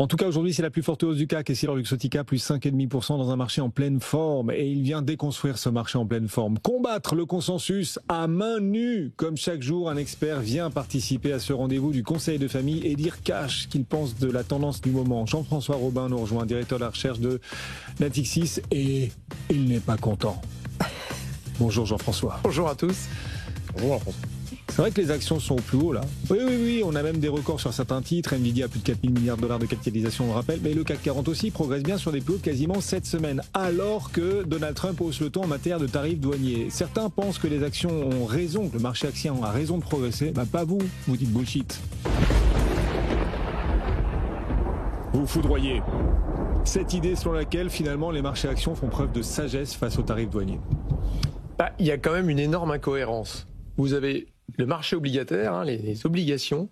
En tout cas, aujourd'hui, c'est la plus forte hausse du CAC. Essilor Luxottica, plus 5,5% dans un marché en pleine forme. Et il vient déconstruire ce marché en pleine forme. Combattre le consensus à main nue. Comme chaque jour, un expert vient participer à ce rendez-vous du conseil de famille et dire cash qu'il pense de la tendance du moment. Jean-François Robin nous rejoint, directeur de la recherche de Natixis. Et il n'est pas content. Bonjour Jean-François. Bonjour à tous. Bonjour Jean-François. C'est vrai que les actions sont au plus haut là. Oui, on a même des records sur certains titres. Nvidia a plus de 4 000 milliards de dollars de capitalisation, on le rappelle. Mais le CAC 40 aussi progresse bien sur des plus hauts de quasiment 7 semaines. Alors que Donald Trump hausse le ton en matière de tarifs douaniers. Certains pensent que les actions ont raison, que le marché actionnaire a raison de progresser. Bah pas vous, vous dites bullshit. Vous foudroyez. Cette idée selon laquelle finalement les marchés actions font preuve de sagesse face aux tarifs douaniers. Il y a quand même une énorme incohérence. Vous avez le marché obligataire, les obligations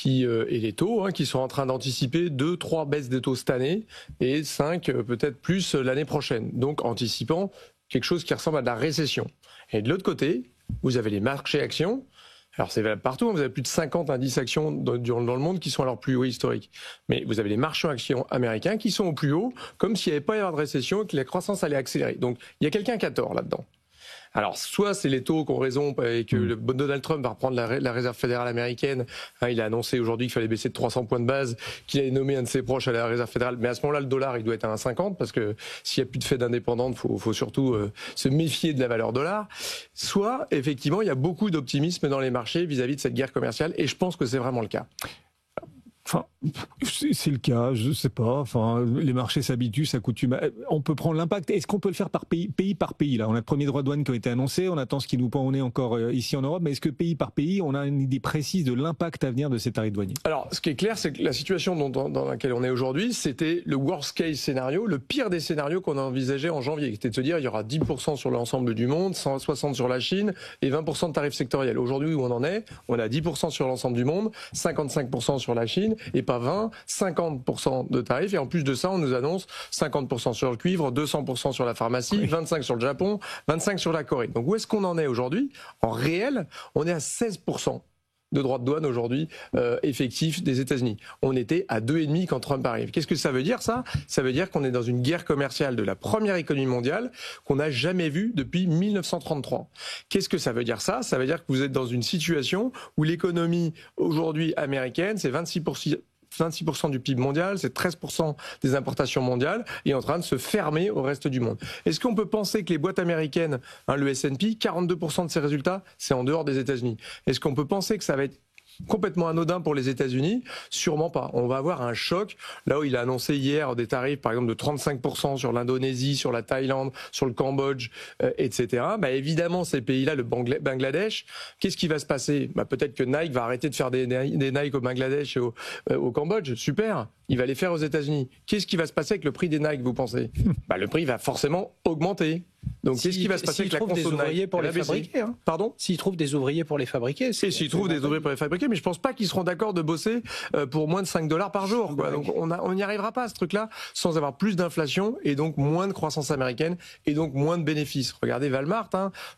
et les taux qui sont en train d'anticiper 2-3 baisses des taux cette année et 5 peut-être plus l'année prochaine. Donc anticipant quelque chose qui ressemble à de la récession. Et de l'autre côté, vous avez les marchés actions. Alors c'est valable partout, vous avez plus de 50 indices actions dans le monde qui sont à leur plus haut historique. Mais vous avez les marchés actions américains qui sont au plus haut, comme s'il n'y avait pas y avoir de récession et que la croissance allait accélérer. Donc il y a quelqu'un qui a tort là-dedans. Alors, soit c'est les taux qui ont raison et que Donald Trump va reprendre la Réserve fédérale américaine. Il a annoncé aujourd'hui qu'il fallait baisser de 300 points de base, qu'il allait nommer un de ses proches à la Réserve fédérale. Mais à ce moment-là, le dollar, il doit être à 1,50 parce que s'il n'y a plus de Fed indépendante, faut surtout se méfier de la valeur dollar. Soit, effectivement, il y a beaucoup d'optimisme dans les marchés vis-à-vis de cette guerre commerciale et je pense que c'est vraiment le cas. Enfin, c'est le cas, je sais pas. Enfin, les marchés s'habituent, s'accoutument. On peut prendre l'impact. Est-ce qu'on peut le faire par pays par pays là? On a le premier droit de douane qui a été annoncé. On attend ce qui nous pend au nez encore ici en Europe. Mais est-ce que pays par pays, on a une idée précise de l'impact à venir de ces tarifs douaniers? Alors, ce qui est clair, c'est que la situation dans laquelle on est aujourd'hui, c'était le worst case scénario, le pire des scénarios qu'on a envisagé en janvier, qui était de se dire il y aura 10% sur l'ensemble du monde, 160 sur la Chine et 20% de tarifs sectoriels. Aujourd'hui, où on en est, on a 10% sur l'ensemble du monde, 55% sur la Chine et pas 20, 50% de tarifs. Et en plus de ça, on nous annonce 50% sur le cuivre, 200% sur la pharmacie, 25% sur le Japon, 25% sur la Corée. Donc où est-ce qu'on en est aujourd'hui? En réel, on est à 16% de droits de douane aujourd'hui effectifs des États-Unis. On était à 2,5 quand Trump arrive. Qu'est-ce que ça veut dire ça? Ça veut dire qu'on est dans une guerre commerciale de la première économie mondiale qu'on n'a jamais vue depuis 1933. Qu'est-ce que ça veut dire ça? Ça veut dire que vous êtes dans une situation où l'économie aujourd'hui américaine, c'est 26% du PIB mondial, c'est 13% des importations mondiales, est en train de se fermer au reste du monde. Est-ce qu'on peut penser que les boîtes américaines, le S&P, 42% de ses résultats, c'est en dehors des États-Unis? Est-ce qu'on peut penser que ça va être complètement anodin pour les États-Unis? Sûrement pas. On va avoir un choc. Là où il a annoncé hier des tarifs, par exemple, de 35% sur l'Indonésie, sur la Thaïlande, sur le Cambodge, etc. Évidemment, ces pays-là, le Bangladesh, qu'est-ce qui va se passer? Peut-être que Nike va arrêter de faire des Nike au Bangladesh et au Cambodge. Super. Il va les faire aux États-Unis. Qu'est-ce qui va se passer avec le prix des Nike, vous pensez? Le prix va forcément augmenter. Donc, qu'est-ce qui va se passer avec la conso de Nike pour les fabriquer, Pardon? S'ils trouvent des ouvriers pour les fabriquer. Et s'ils trouvent des ouvriers pour les fabriquer, mais je pense pas qu'ils seront d'accord de bosser pour moins de $5 par jour, quoi. Donc, on n'y arrivera pas à ce truc-là sans avoir plus d'inflation et donc moins de croissance américaine et donc moins de bénéfices. Regardez Walmart,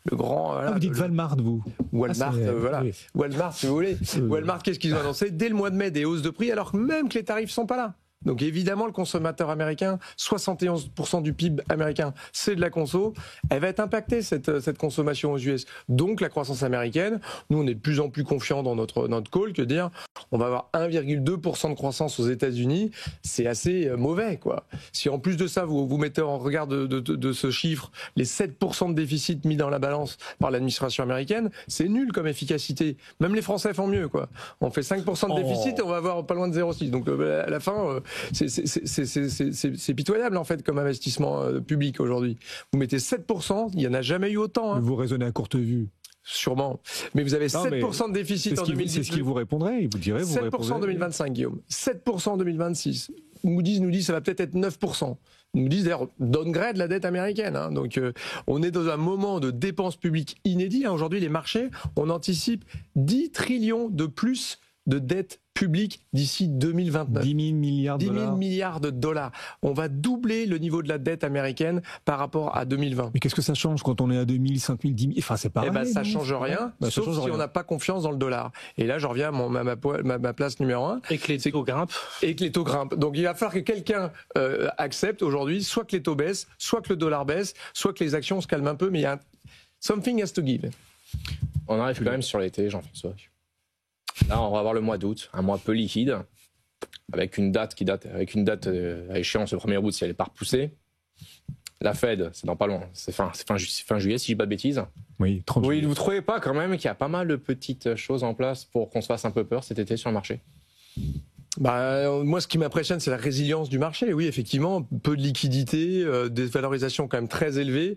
le grand. Vous dites Walmart, vous? Walmart, voilà. Oui. Walmart, si vous voulez. Walmart, qu'est-ce qu'ils ont annoncé? Dès le mois de mai, des hausses de prix, alors même que les tarifs sont pas là. Donc évidemment, le consommateur américain, 71% du PIB américain, c'est de la conso. Elle va être impactée, cette consommation aux US. Donc la croissance américaine, nous on est de plus en plus confiants dans notre call que dire on va avoir 1,2% de croissance aux États-Unis, c'est assez mauvais, quoi. Si en plus de ça, vous mettez en regard de ce chiffre les 7% de déficit mis dans la balance par l'administration américaine, c'est nul comme efficacité. Même les Français font mieux, quoi. On fait 5% de déficit et on va avoir pas loin de 0,6. Donc à la fin... C'est pitoyable en fait comme investissement public aujourd'hui. Vous mettez 7%, il n'y en a jamais eu autant. Vous raisonnez à courte vue. Sûrement. Mais vous avez 7% de déficit en 2018. C'est ce qu'il vous répondrait, il vous dirait. 7% en 2025, Guillaume. 7% en 2026. Moody's nous dit ça va peut-être être 9%. Nous disent d'ailleurs downgrade la dette américaine. Donc on est dans un moment de dépenses publiques inédit. Aujourd'hui, les marchés, on anticipe 10 trillions de plus de dette publique d'ici 2029. 10 000 milliards de 10 000 dollars. milliards de dollars. On va doubler le niveau de la dette américaine par rapport à 2020. Mais qu'est-ce que ça change quand on est à 2 000, 5 000, 10 000 Enfin, c'est pareil. Eh ben, ça non, change c'est pareil. rien, Bah, ça sauf change si rien. on n'a pas confiance dans le dollar. Et là, je reviens à ma place numéro 1. Et que les taux grimpent. Et que les taux grimpent. Donc il va falloir que quelqu'un accepte aujourd'hui, soit que les taux baissent, soit que le dollar baisse, soit que les actions se calment un peu, mais il y a something has to give. On arrive quand même sur l'été, Jean-François. Là, on va avoir le mois d'août, un mois peu liquide, avec une date à échéance le 1er août si elle n'est pas repoussée. La Fed, c'est dans pas loin, c'est fin juillet si je dis pas de bêtises. Oui, 30 Oui, vous trouvez pas quand même qu'il y a pas mal de petites choses en place pour qu'on se fasse un peu peur cet été sur le marché? Moi, ce qui m'impressionne, c'est la résilience du marché. Oui, effectivement, peu de liquidité, des valorisations quand même très élevées.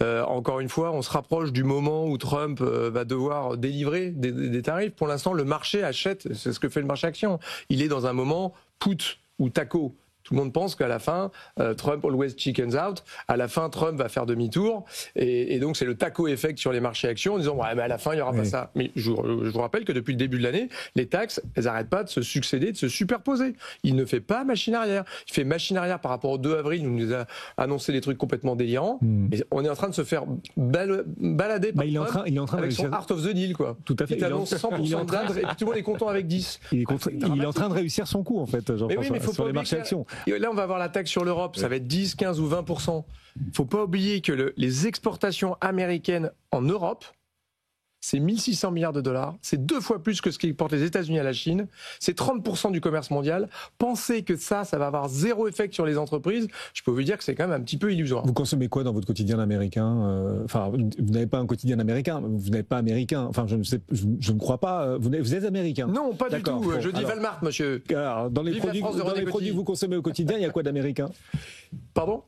Encore une fois, on se rapproche du moment où Trump va devoir délivrer des tarifs. Pour l'instant, le marché achète, c'est ce que fait le marché action. Il est dans un moment put ou taco. Tout le monde pense qu'à la fin, Trump always chickens out. À la fin, Trump va faire demi-tour. Et donc, c'est le taco effect sur les marchés actions en disant, ouais, mais à la fin, il n'y aura pas ça. Mais je vous rappelle que depuis le début de l'année, les taxes, elles n'arrêtent pas de se succéder, de se superposer. Il ne fait pas machine arrière. Il fait machine arrière par rapport au 2 avril. Il nous a annoncé des trucs complètement délirants. Et on est en train de se faire balader par il est en Trump train de avec son réussir. Art of the Deal, quoi. Tout à fait. Il t'annonce 100% de taxes et puis tout le monde est content avec 10. Il est en train de réussir son coup, en fait, Jean-François, faut sur pas les marchés oublier actions. Et là, on va avoir la taxe sur l'Europe, ça va être 10, 15 ou 20%. Faut pas oublier que les exportations américaines en Europe, c'est 1600 milliards de dollars. C'est 2 fois plus que ce qu'exportent les États-Unis à la Chine. C'est 30% du commerce mondial. Pensez que ça va avoir zéro effet sur les entreprises. Je peux vous dire que c'est quand même un petit peu illusoire. Vous consommez quoi dans votre quotidien américain? Enfin, vous n'avez pas un quotidien américain. Vous n'êtes pas américain. Enfin, je ne crois pas. Vous êtes américain. Non, pas du tout. Bon, Je dis alors, Walmart, monsieur. Alors, dans les Vive la produits, France de dans René les Coty. produits que vous consommez au quotidien, il y a quoi d'américain? Pardon?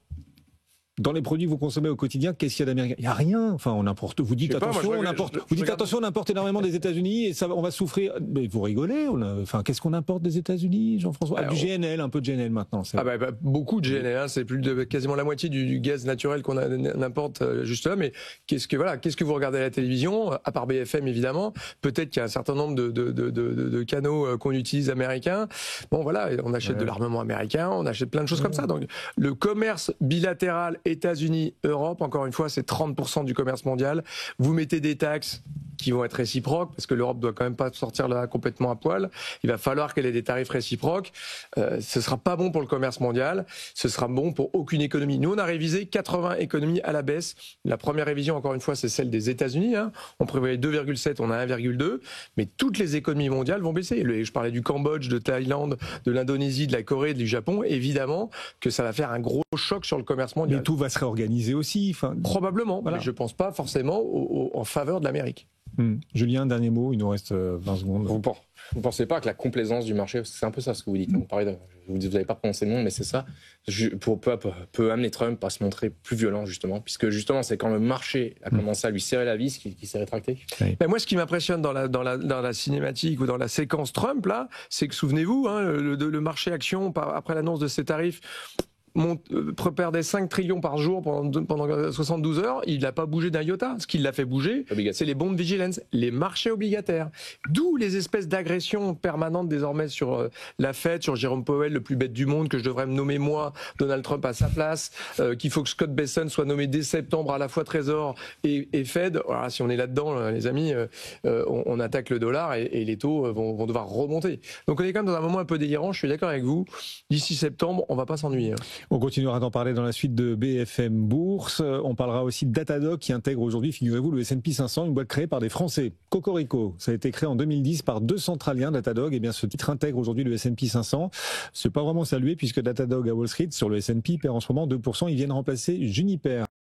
Dans les produits que vous consommez au quotidien, qu'est-ce qu'il y a d'américain? Il n'y a rien. Enfin, on importe. Vous dites Je sais pas, attention, moi, je on regarde- importe. je Vous dites regarde- attention, on importe énormément des États-Unis et ça, on va souffrir. Mais vous rigolez. Enfin, qu'est-ce qu'on importe des États-Unis, Jean-François? Alors, Du GNL, un peu de GNL maintenant. Ah beaucoup de GNL, hein, c'est plus de quasiment la moitié du gaz naturel qu'on importe juste là. Mais qu'est-ce que vous regardez à la télévision, à part BFM évidemment? Peut-être qu'il y a un certain nombre de canaux qu'on utilise américains. Bon voilà, on achète de l'armement américain, on achète plein de choses comme ça. Donc le commerce bilatéral États-Unis-Europe, encore une fois, c'est 30% du commerce mondial. Vous mettez des taxes qui vont être réciproques, parce que l'Europe doit quand même pas sortir là complètement à poil. Il va falloir qu'elle ait des tarifs réciproques. Ce sera pas bon pour le commerce mondial. Ce sera bon pour aucune économie. Nous, on a révisé 80 économies à la baisse. La première révision, encore une fois, c'est celle des États-Unis. Hein. On prévoyait 2,7, on a 1,2. Mais toutes les économies mondiales vont baisser. Je parlais du Cambodge, de Thaïlande, de l'Indonésie, de la Corée, du Japon. Évidemment que ça va faire un gros choc sur le commerce mondial. Mais tout va se réorganiser aussi. Enfin, probablement, voilà. mais je pense pas forcément en faveur de l'Amérique. Julien, dernier mot, il nous reste 20 secondes. Vous pensez pas que la complaisance du marché, c'est un peu ça ce que vous dites, vous n'avez pas prononcé le nom, mais c'est ça, peut amener Trump à se montrer plus violent justement, puisque justement c'est quand le marché a commencé à lui serrer la vis qui s'est rétracté. Mais moi, ce qui m'impressionne dans la cinématique ou dans la séquence Trump là, c'est que souvenez-vous, hein, le marché action après l'annonce de ces tarifs perdait 5 trillions par jour pendant 72 heures, il n'a pas bougé d'un iota. Ce qui l'a fait bouger, c'est les bond vigilance, les marchés obligataires. D'où les espèces d'agressions permanentes désormais sur la Fed, sur Jérôme Powell, le plus bête du monde, que je devrais me nommer moi, Donald Trump à sa place, qu'il faut que Scott Bessent soit nommé dès septembre à la fois Trésor et Fed. Voilà, si on est là-dedans, les amis, on attaque le dollar et les taux vont devoir remonter. Donc on est quand même dans un moment un peu délirant, je suis d'accord avec vous. D'ici septembre, on va pas s'ennuyer. On continuera d'en parler dans la suite de BFM Bourse. On parlera aussi de Datadog qui intègre aujourd'hui, figurez-vous, le S&P 500, une boîte créée par des Français. Cocorico, ça a été créé en 2010 par 2 centraliens, Datadog. Et bien, ce titre intègre aujourd'hui le S&P 500. C'est pas vraiment salué puisque Datadog à Wall Street, sur le S&P, perd en ce moment 2%. Ils viennent remplacer Juniper.